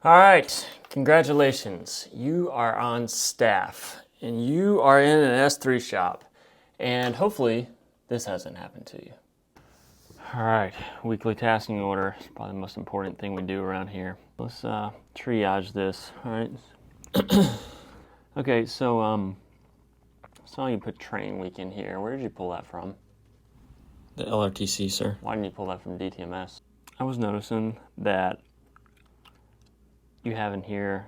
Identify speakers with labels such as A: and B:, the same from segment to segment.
A: All right, congratulations. You are on staff and you are in an S3 shop, and hopefully this hasn't happened to you. All right, weekly tasking order is probably the most important thing we do around here. Let's triage this, all right? Okay, so saw you put training week in here. Where did you pull that from?
B: The LRTC, sir.
A: Why didn't you pull that from DTMS? I was noticing that you have in here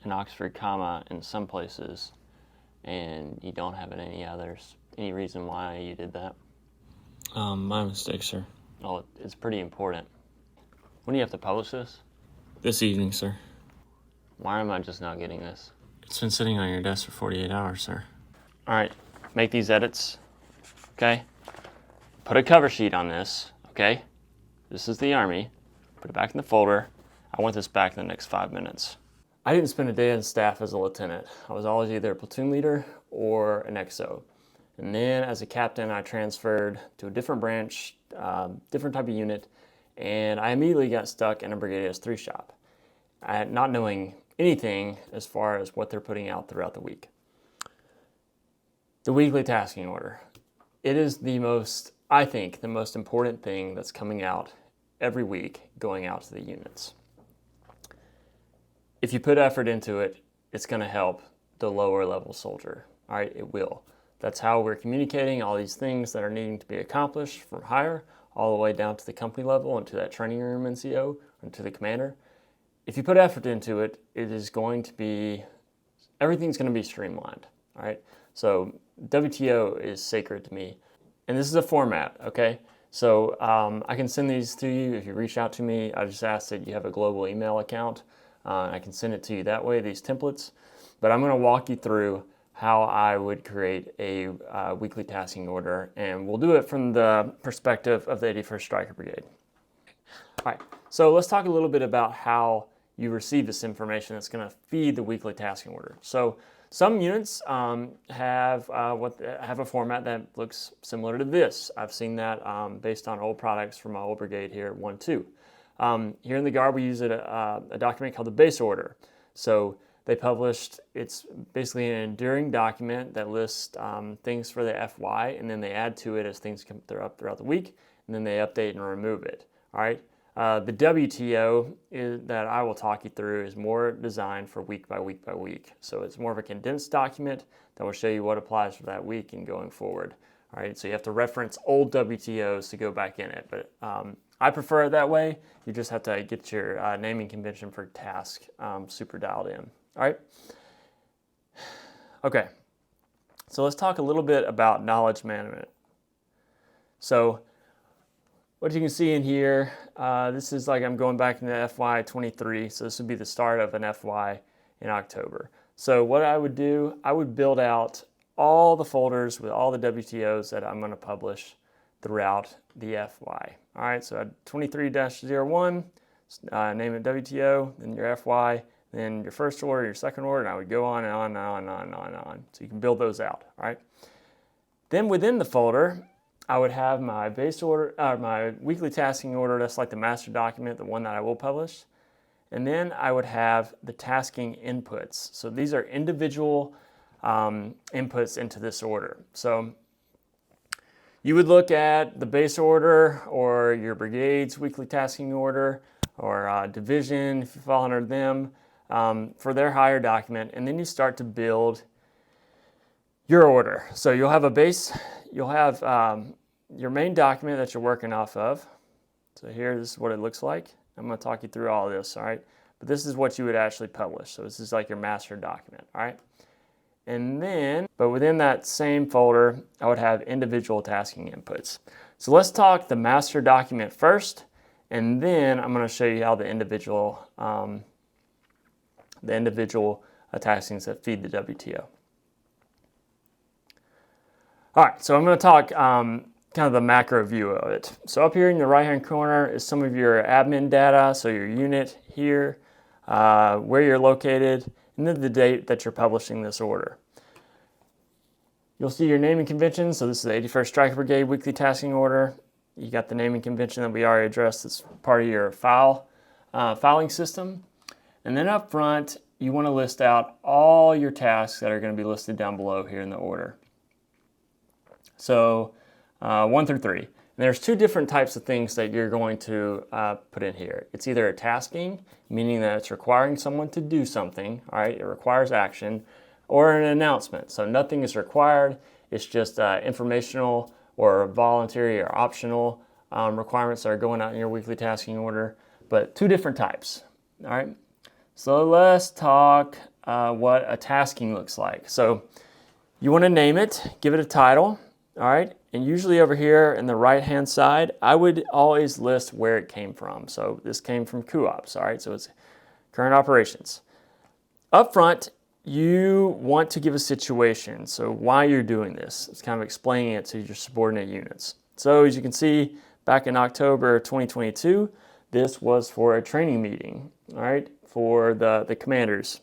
A: an Oxford comma in some places, and you don't have it in any others. Any reason why you did that?
B: My mistake, sir.
A: Oh, it's pretty important. When do you have to publish this?
B: This evening, sir.
A: Why am I just not getting this?
B: It's been sitting on your desk for 48 hours, sir.
A: All right, make these edits, okay? Put a cover sheet on this, okay? This is the Army. Put it back in the folder. I want this back in the next 5 minutes. I didn't spend a day on staff as a lieutenant. I was always either a platoon leader or an XO. And then as a captain, I transferred to a different branch, different type of unit, and I immediately got stuck in a Brigade S3 shop, not knowing anything as far as what they're putting out throughout the week. The weekly tasking order. It is I think, the most important thing that's coming out every week going out to the units. If you put effort into it, it's going to help the lower level soldier. All right, it will. That's how we're communicating all these things that are needing to be accomplished from higher all the way down to the company level and to that training room NCO and to the commander. If you put effort into it, everything's going to be streamlined. All right. So WTO is sacred to me, and this is a format. Okay. So I can send these to you if you reach out to me. I just ask that you have a global email account. I can send it to you that way, these templates. But I'm going to walk you through how I would create a weekly tasking order, and we'll do it from the perspective of the 81st Striker Brigade. All right, so let's talk a little bit about how you receive this information that's going to feed the weekly tasking order. So some units have a format that looks similar to this. I've seen that based on old products from my old brigade here at 1-2. Here in the Guard, we use a document called the base order. So they published, it's basically an enduring document that lists things for the FY, and then they add to it as things come throughout the week, and then they update and remove it. All right. The WTO that I will talk you through is more designed for week by week by week. So it's more of a condensed document that will show you what applies for that week and going forward. All right. So you have to reference old WTOs to go back in it, but I prefer it that way. You just have to get your naming convention for task super dialed in. All right. Okay. So let's talk a little bit about knowledge management. So what you can see in here, this is like I'm going back into FY23. So this would be the start of an FY in October. So what I would do, I would build out all the folders with all the WTOs that I'm going to publish throughout the FY. All right, so at 23-01, name it WTO, then your FY, then your first order, your second order, and I would go on and on and on and on and on and on. So you can build those out, all right? Then within the folder, I would have my base order, my weekly tasking order. That's like the master document, the one that I will publish. And then I would have the tasking inputs. So these are individual inputs into this order. So you would look at the base order or your brigade's weekly tasking order or division, if you fall under them, for their higher document, and then you start to build your order. So you'll have a base, you'll have your main document that you're working off of. So here, this is what it looks like. I'm going to talk you through all of this, all right? But this is what you would actually publish. So this is like your master document, all right? And then, but within that same folder, I would have individual tasking inputs. So let's talk the master document first, and then I'm going to show you how the individual taskings that feed the WTO. All right, so I'm going to talk kind of the macro view of it. So up here in the right-hand corner is some of your admin data, so your unit here, where you're located, and then the date that you're publishing this order. You'll see your naming convention. So this is the 81st Striker Brigade weekly tasking order. You got the naming convention that we already addressed. It's part of your filing system. And then up front, you want to list out all your tasks that are going to be listed down below here in the order. So 1 through 3. And there's two different types of things that you're going to put in here. It's either a tasking, meaning that it's requiring someone to do something, all right, it requires action, or an announcement. So nothing is required, it's just informational or voluntary or optional requirements that are going out in your weekly tasking order, but two different types, all right? So let's talk what a tasking looks like. So you want to name it, give it a title, all right? And usually over here in the right-hand side, I would always list where it came from. So this came from QOps, all right? So it's current operations. Up front, you want to give a situation, so why you're doing this. It's kind of explaining it to your subordinate units. So as you can see, back in October 2022, this was for a training meeting, all right, for the commanders.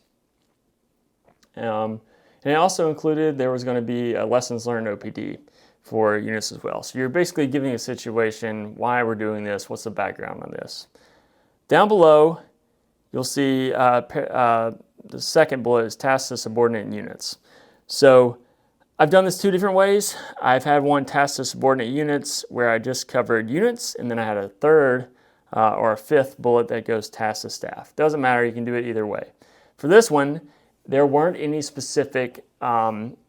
A: And it also included, there was going to be a lessons learned OPD for units as well. So you're basically giving a situation, why we're doing this, what's the background on this. Down below, you'll see the second bullet is tasks to subordinate units. So I've done this two different ways. I've had one task to subordinate units where I just covered units, and then I had a third or a fifth bullet that goes task to staff. Doesn't matter, you can do it either way. For this one, there weren't any specific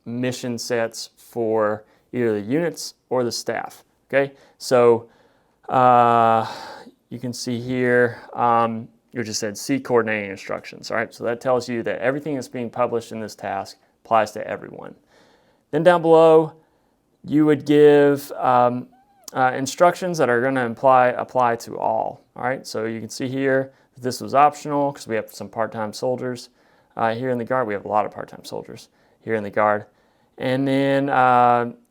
A: mission sets for either the units or the staff, okay? So you can see here, you just said see coordinating instructions, all right? So that tells you that everything that's being published in this task applies to everyone. Then down below, you would give instructions that are going to apply to all right? So you can see here that this was optional because we have some part-time soldiers here in the Guard. We have a lot of part-time soldiers here in the Guard. And then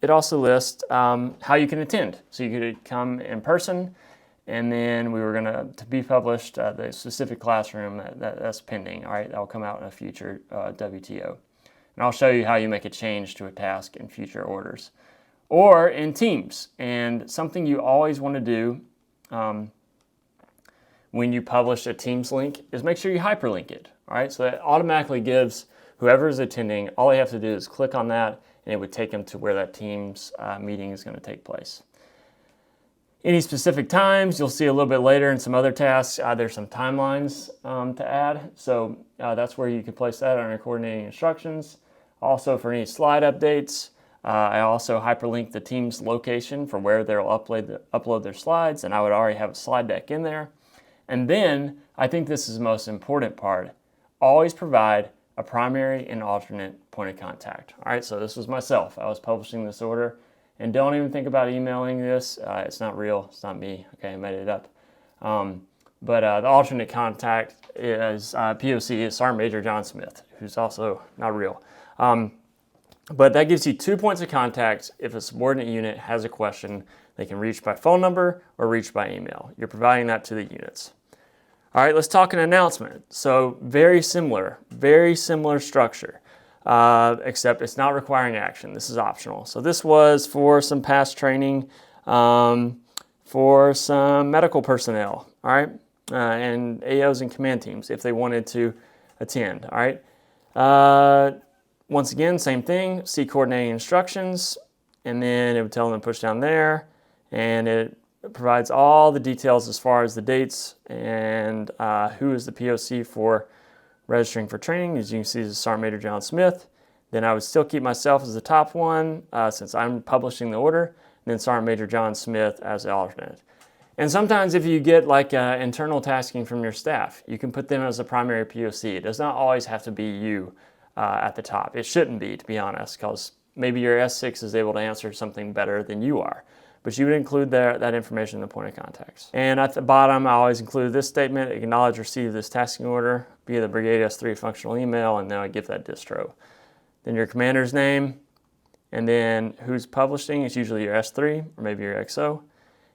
A: it also lists how you can attend. So you could come in person, and then we were going to be published the specific classroom that's pending, all right? That will come out in a future WTO. And I'll show you how you make a change to a task in future orders. Or in teams. And something you always want to do when you publish a Teams link is make sure you hyperlink it, all right? So that automatically gives whoever is attending, all they have to do is click on that, and it would take them to where that Teams meeting is going to take place. Any specific times, you'll see a little bit later in some other tasks, there's some timelines to add. So that's where you can place that on your coordinating instructions. Also for any slide updates, I also hyperlink the team's location for where they'll upload their slides, and I would already have a slide deck in there. And then, I think this is the most important part, always provide a primary and alternate point of contact. All right, so this was myself. I was publishing this order. And don't even think about emailing this. It's not real. It's not me. Okay, I made it up. But the alternate contact is POC is Sergeant Major John Smith, who's also not real. But that gives you 2 points of contact. If a subordinate unit has a question, they can reach by phone number or reach by email. You're providing that to the units. All right, let's talk an announcement. So very similar structure. Except it's not requiring action. This is optional. So this was for some past training for some medical personnel, all right, and AOs and command teams if they wanted to attend, all right. Once again, same thing, see coordinating instructions, and then it would tell them to push down there, and it provides all the details as far as the dates and who is the POC for registering for training. As you can see, this is Sergeant Major John Smith. Then I would still keep myself as the top one since I'm publishing the order, and then Sergeant Major John Smith as the alternate. And sometimes if you get like internal tasking from your staff, you can put them as a primary POC. It does not always have to be you at the top. It shouldn't be, to be honest, because maybe your S6 is able to answer something better than you are. But you would include that information in the point of contacts. And at the bottom, I always include this statement: acknowledge receipt of this tasking order via the Brigade S3 functional email, and then I give that distro. Then your commander's name, and then who's publishing is usually your S3 or maybe your XO.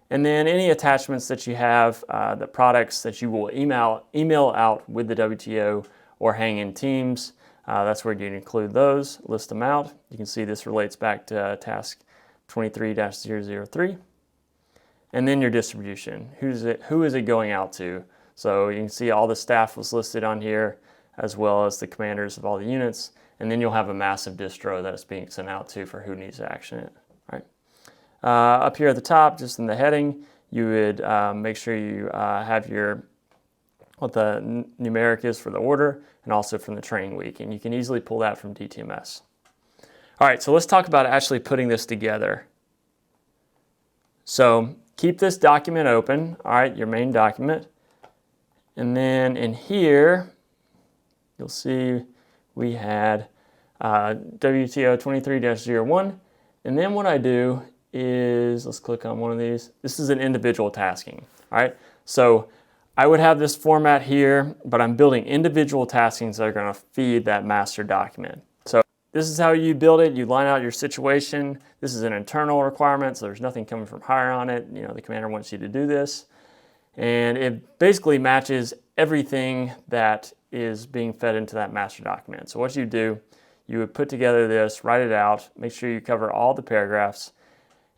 A: And then any attachments that you have, the products that you will email out with the WTO or hang in Teams, that's where you include those, list them out. You can see this relates back to task 23-003. And then your distribution. Who is it going out to? So you can see all the staff was listed on here, as well as the commanders of all the units. And then you'll have a massive distro that it's being sent out to for who needs to action it. All right. Up here at the top, just in the heading, you would make sure you have what the numeric is for the order and also from the training week. And you can easily pull that from DTMS. All right, so let's talk about actually putting this together. So keep this document open, all right, your main document. And then in here, you'll see we had WTO 23-01. And then what I do is, let's click on one of these. This is an individual tasking, all right? So I would have this format here, but I'm building individual taskings that are gonna feed that master document. So this is how you build it. You line out your situation. This is an internal requirement, so there's nothing coming from higher on it. You know, the commander wants you to do this. And it basically matches everything that is being fed into that master document. So what you do, you would put together this, write it out, make sure you cover all the paragraphs.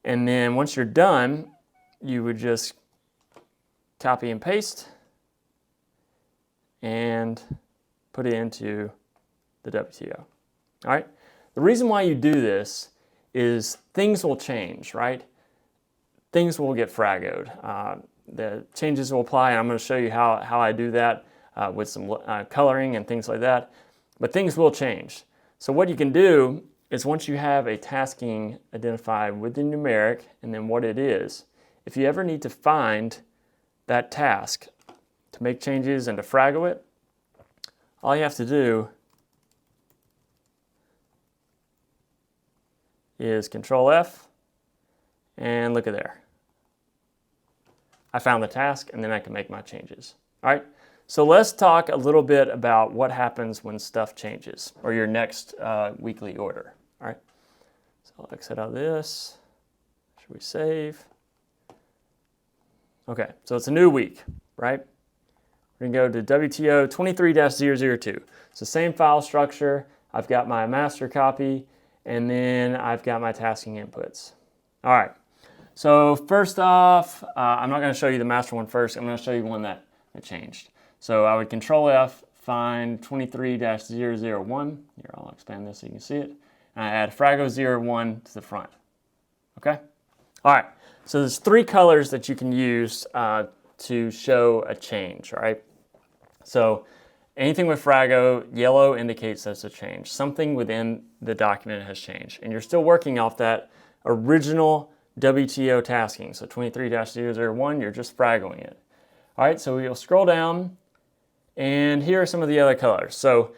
A: And then once you're done, you would just copy and paste and put it into the WTO. All right. The reason why you do this is things will change, right? Things will get fragoed. The changes will apply, and I'm going to show you how I do that with some coloring and things like that. But things will change. So what you can do is once you have a tasking identified with the numeric and then what it is, if you ever need to find that task to make changes and to fraggle it, all you have to do is Control F, and look at there. I found the task, and then I can make my changes. All right, so let's talk a little bit about what happens when stuff changes, or your next weekly order. All right, so I'll exit out of this. Should we save? Okay, so it's a new week, right? We're gonna go to WTO 23-002. It's the same file structure. I've got my master copy, and then I've got my tasking inputs. All right, so first off, I'm not gonna show you the master one first. I'm gonna show you one that changed. So I would Control F, find 23-001. Here, I'll expand this so you can see it. And I add Frago 01 to the front, okay? All right, so there's three colors that you can use to show a change, right? So anything with Frago, yellow indicates that's a change. Something within the document has changed. And you're still working off that original WTO tasking. So 23-001, you're just Fragoing it. All right, so we'll scroll down, and here are some of the other colors. So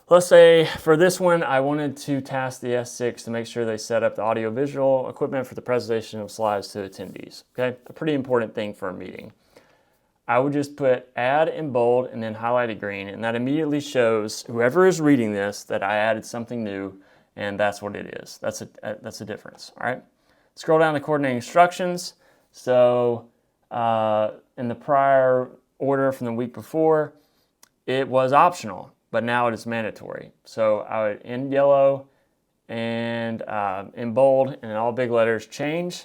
A: let's say for this one, I wanted to task the S6 to make sure they set up the audiovisual equipment for the presentation of slides to attendees, okay? A pretty important thing for a meeting. I would just put add in bold and then highlighted green, and that immediately shows whoever is reading this that I added something new, and that's what it is. That's a difference, all right? Scroll down to coordinating instructions. So in the prior order from the week before, it was optional, but now it is mandatory. So I would, in yellow and in bold and in all big letters, change.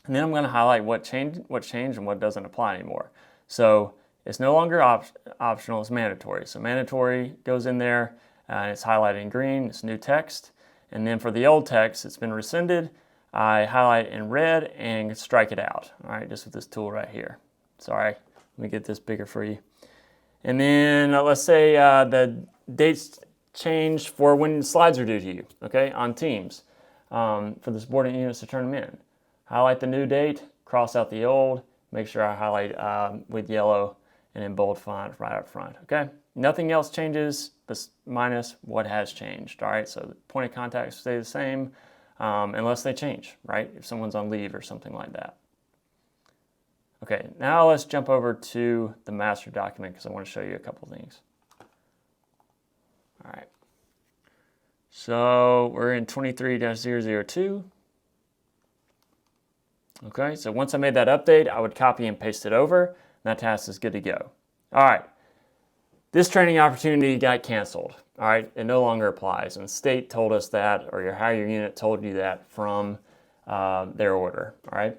A: And then I'm going to highlight what changed and what doesn't apply anymore. So it's no longer optional, it's mandatory. So mandatory goes in there, it's highlighted in green, it's new text. And then for the old text, it's been rescinded. I highlight in red and strike it out, all right, just with this tool right here. Sorry, let me get this bigger for you. And then let's say the dates change for when slides are due to you, okay, on Teams, for the subordinate units to turn them in. Highlight the new date, cross out the old, make sure I highlight with yellow and in bold font right up front, okay? Nothing else changes, this minus what has changed, all right? So the point of contact stays the same unless they change, right? If someone's on leave or something like that. Okay, now let's jump over to the master document because I want to show you a couple things. All right, so we're in 23-002. Okay, so once I made that update, I would copy and paste it over, and that task is good to go. All right, this training opportunity got canceled. All right, it no longer applies, and the state told us that, or your higher unit told you that from their order. All right,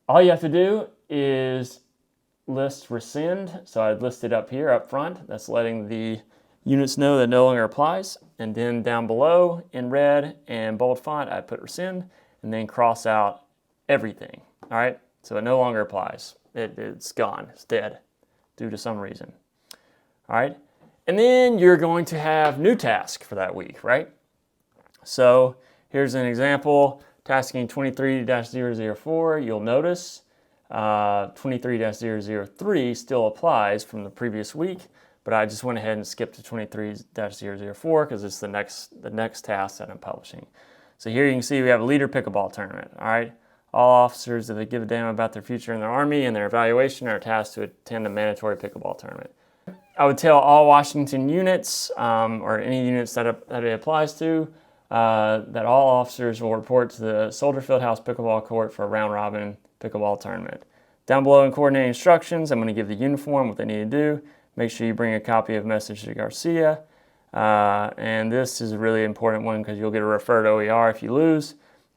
A: all you have to do is list rescind. So I'd list it up here up front. That's letting the units know that no longer applies. And then down below in red and bold font, I put rescind and then cross out everything. All right, so it no longer applies. It's gone, it's dead due to some reason. All right, and then you're going to have new task for that week, right? So here's an example, tasking 23-004. You'll notice 23-003 still applies from the previous week, but I just went ahead and skipped to 23-004 because it's the next task that I'm publishing. So here you can see we have a leader pickleball tournament. All right, all officers, if they give a damn about their future in their Army and their evaluation, are tasked to attend a mandatory pickleball tournament. I would tell all Washington units, or any units that it applies to, that all officers will report to the Soldier Fieldhouse Pickleball Court for a round-robin pickleball tournament. Down below in coordinating instructions, I'm going to give the uniform what they need to do. Make sure you bring a copy of Message to Garcia. And this is a really important one because you'll get a referred OER if you lose.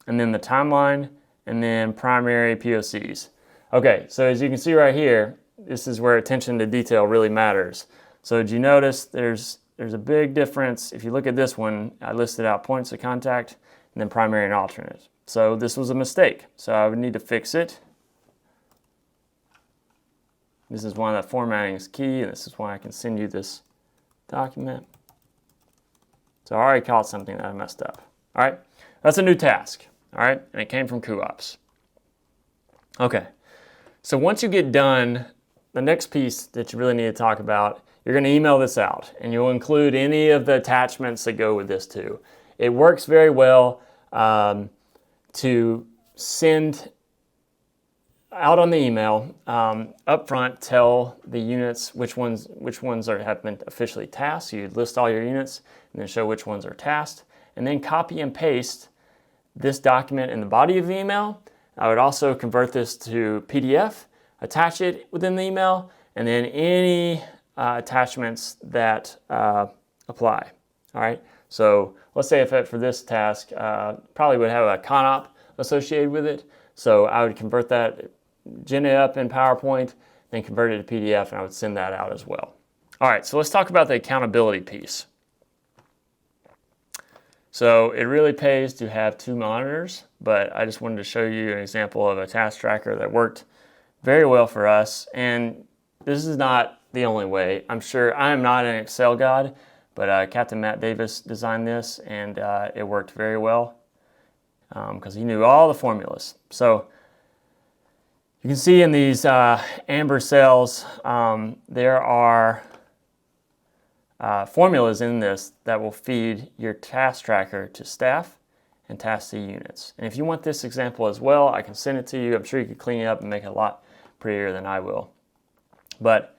A: And then the timeline, and then primary POCs. Okay, so as you can see right here, this is where attention to detail really matters. So did you notice there's a big difference? If you look at this one, I listed out points of contact and then primary and alternate. So this was a mistake. So I would need to fix it. This is why that formatting is key, and this is why I can send you this document. So I already caught something that I messed up. All right, that's a new task. All right, and it came from CUOPS. Okay, so once you get done, the next piece that you really need to talk about, you're going to email this out, and you'll include any of the attachments that go with this too. It works very well to send out on the email, up front, tell the units which ones have been officially tasked. So you list all your units and then show which ones are tasked, and then copy and paste this document in the body of the email. I would also convert this to PDF, attach it within the email, and then any attachments that apply. All right. So let's say if for this task, probably would have a ConOp associated with it. So I would convert that, gen it up in PowerPoint, then convert it to PDF, and I would send that out as well. All right, so let's talk about the accountability piece. So it really pays to have two monitors, but I just wanted to show you an example of a task tracker that worked very well for us. And this is not the only way. I'm sure I am not an Excel god, but Captain Matt Davis designed this, and it worked very well because he knew all the formulas. So you can see in these amber cells, there are formulas in this that will feed your task tracker to staff and task to units. And if you want this example as well, I can send it to you. I'm sure you could clean it up and make it a lot prettier than I will. But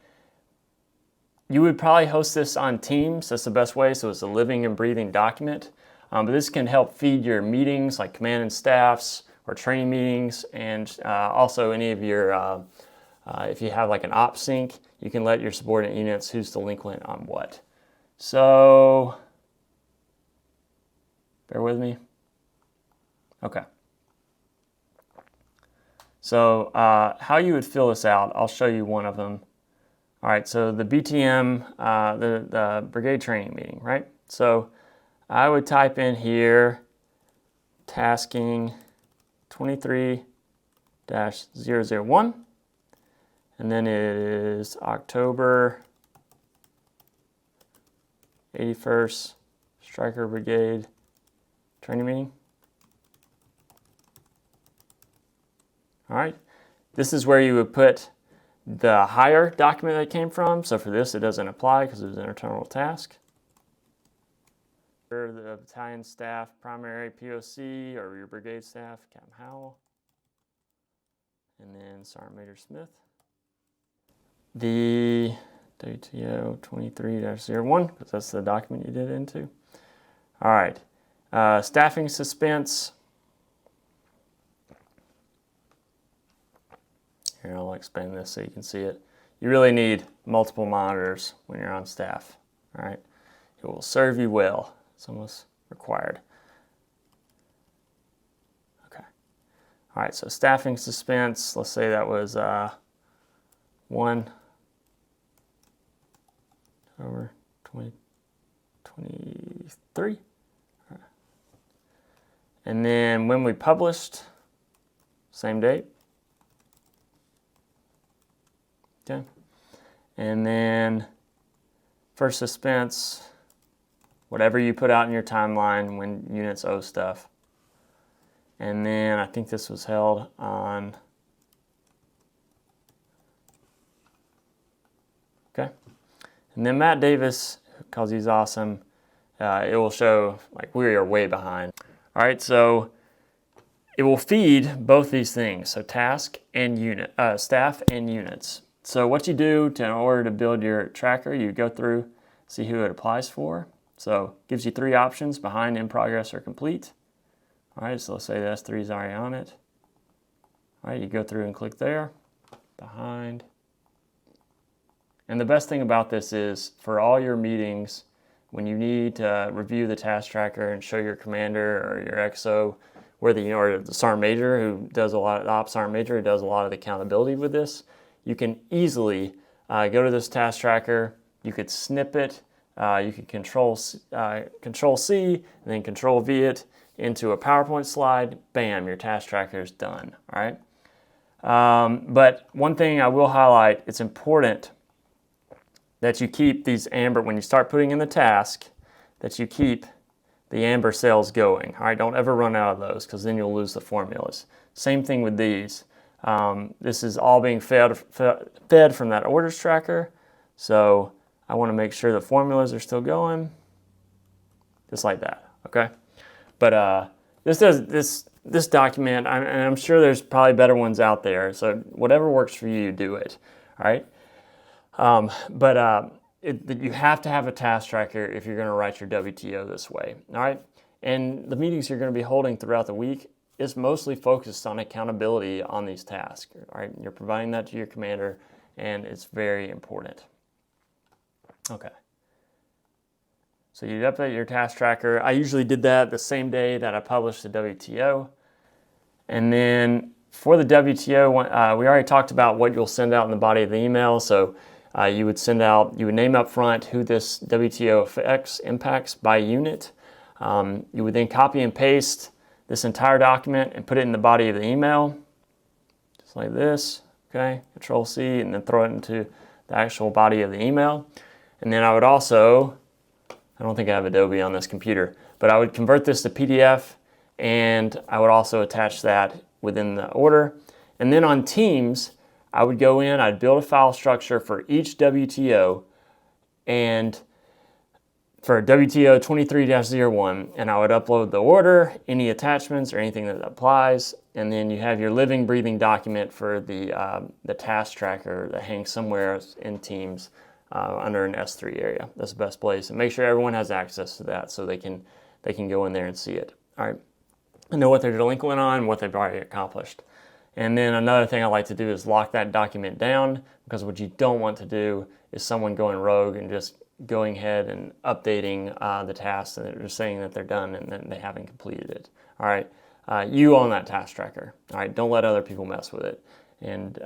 A: you would probably host this on Teams. That's the best way. So it's a living and breathing document. But this can help feed your meetings like command and staffs or training meetings, and also any of your, if you have like an ops sync, you can let your subordinate units who's delinquent on what. So, bear with me. Okay. So how you would fill this out, I'll show you one of them. All right, so the BTM, the brigade training meeting, right? So I would type in here, tasking 23-001, and then it is October 81st Stryker Brigade training meeting. All right, this is where you would put the hire document that it came from. So for this, it doesn't apply because it was an internal task. For the battalion staff, primary POC, or your brigade staff, Captain Howell, and then Sergeant Major Smith. The WTO 23-01, because that's the document you did it into. All right, staffing suspense. Here, I'll expand this so you can see it. You really need multiple monitors when you're on staff. All right, it will serve you well. It's almost required. Okay. All right, so staffing suspense, let's say that was 1 over 2023. And then when we published, same date. Okay. And then for suspense, whatever you put out in your timeline when units owe stuff. And then I think this was held on, okay. And then Matt Davis, because he's awesome, it will show like we are way behind. All right, so it will feed both these things, so task and unit, staff and units. So what you do in order to build your tracker, you go through, see who it applies for. So it gives you 3 options: behind, in progress, or complete. All right, so let's say the S3 is already on it. All right, you go through and click there, behind. And the best thing about this is for all your meetings, when you need to review the task tracker and show your commander or your XO, or the Sergeant Major who does a lot, the Ops Sergeant Major who does a lot of the accountability with this, you can easily go to this task tracker. You could snip it. You could control C and then Control V it into a PowerPoint slide. Bam, your task tracker is done. All right. But one thing I will highlight: it's important that you keep these amber, when you start putting in the task, that you keep the amber cells going. All right, don't ever run out of those, because then you'll lose the formulas. Same thing with these. This is all being fed from that orders tracker. So I want to make sure the formulas are still going, just like that, okay? But this document, and I'm sure there's probably better ones out there, so whatever works for you, do it, all right? You have to have a task tracker if you're going to write your WTO this way, all right? And the meetings you're going to be holding throughout the week is mostly focused on accountability on these tasks, all right? You're providing that to your commander, and it's very important. Okay. So you update your task tracker. I usually did that the same day that I published the WTO. And then for the WTO, we already talked about what you'll send out in the body of the email. So you would name up front who this WTO impacts by unit. You would then copy and paste this entire document and put it in the body of the email, just like this, okay? Control C, and then throw it into the actual body of the email. And then I would also, I don't think I have Adobe on this computer, but I would convert this to PDF, and I would also attach that within the order. And then on Teams, I would go in, I'd build a file structure for each WTO, and for WTO 23-01, and I would upload the order, any attachments or anything that applies, and then you have your living, breathing document for the task tracker that hangs somewhere in Teams under an S3 area. That's the best place, and make sure everyone has access to that so they can go in there and see it. All right, and know what they're delinquent on, what they've already accomplished. And then another thing I like to do is lock that document down, because what you don't want to do is someone going rogue and just going ahead and updating the tasks, and they're just saying that they're done and then they haven't completed it. All right, you own that task tracker. All right, don't let other people mess with it, and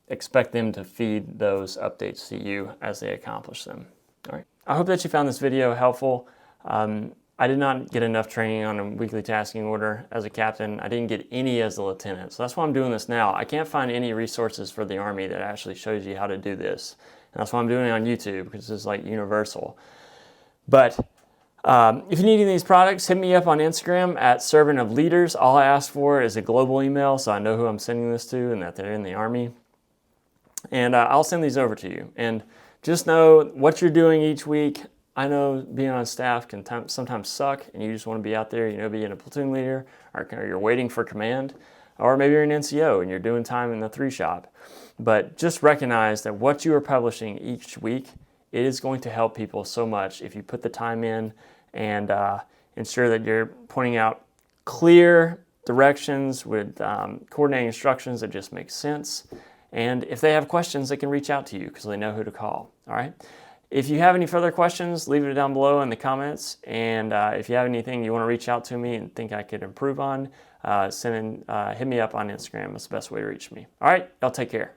A: expect them to feed those updates to you as they accomplish them. All right, I hope that you found this video helpful. I did not get enough training on a weekly tasking order as a captain. I didn't get any as a lieutenant. So that's why I'm doing this now. I can't find any resources for the Army that actually shows you how to do this. And that's why I'm doing it on YouTube, because it's like universal. But if you need any of these products, hit me up on Instagram at Servant of Leaders. All I ask for is a global email so I know who I'm sending this to and that they're in the Army. And I'll send these over to you. And just know what you're doing each week. I know being on staff can sometimes suck, and you just want to be out there, being a platoon leader, or you're waiting for command, or maybe you're an NCO and you're doing time in the 3 shop. But just recognize that what you are publishing each week, it is going to help people so much if you put the time in and ensure that you're pointing out clear directions with coordinating instructions that just make sense. And if they have questions, they can reach out to you because they know who to call. All right. If you have any further questions, leave it down below in the comments. And if you have anything you want to reach out to me and think I could improve on, hit me up on Instagram. That's the best way to reach me. All right, y'all take care.